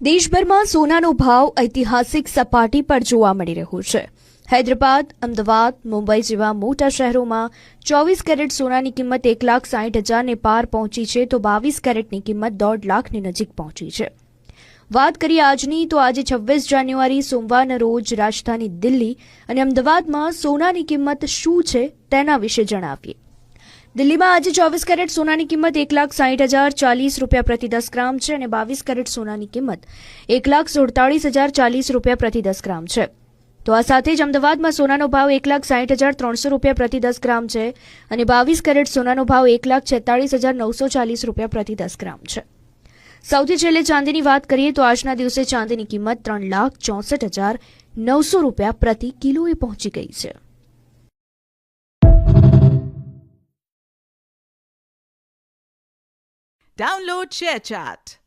દેશભરમાં સોનાનો ભાવ ઐતિહાસિક સપાટી પર જોવા મળી રહ્યો છે. હૈદરાબાદ, અમદાવાદ, મુંબઈ જેવા મોટા શહેરોમાં 24 કેરેટ સોનાની કિંમત 1,60,000ને પાર પહોંચી છે તો 22 કેરેટની કિંમત 1.5 લાખની નજીક પહોંચી છે. વાત કરીએ આજની તો આજે 26 જાન્યુઆરી સોમવારના રોજ રાજધાની દિલ્હી અને અમદાવાદમાં સોનાની કિંમત શું છે તેના વિશે જણાવીએ. દિલ્હીમાં આજે 24 કેરેટ સોનાની કિંમત 1,60,040 રૂપિયા પ્રતિ 10 ગ્રામ છે અને 22 કેરેટ સોનાની કિંમત 1,47,040 રૂપિયા પ્રતિ 10 ગ્રામ છે. તો આ સાથે જ અમદાવાદમાં સોનાનો ભાવ 1,60,300 રૂપિયા પ્રતિ 10 ગ્રામ છે અને 22 કેરેટ સોનાનો ભાવ 1,46,940 રૂપિયા પ્રતિ 10 ગ્રામ છે. સૌથી છેલ્લે ચાંદીની વાત કરીએ તો આજના દિવસે ચાંદીની કિંમત 3,64,900 રૂપિયા પ્રતિ કિલોએ પહોંચી ગઈ છે. Download ShareChat.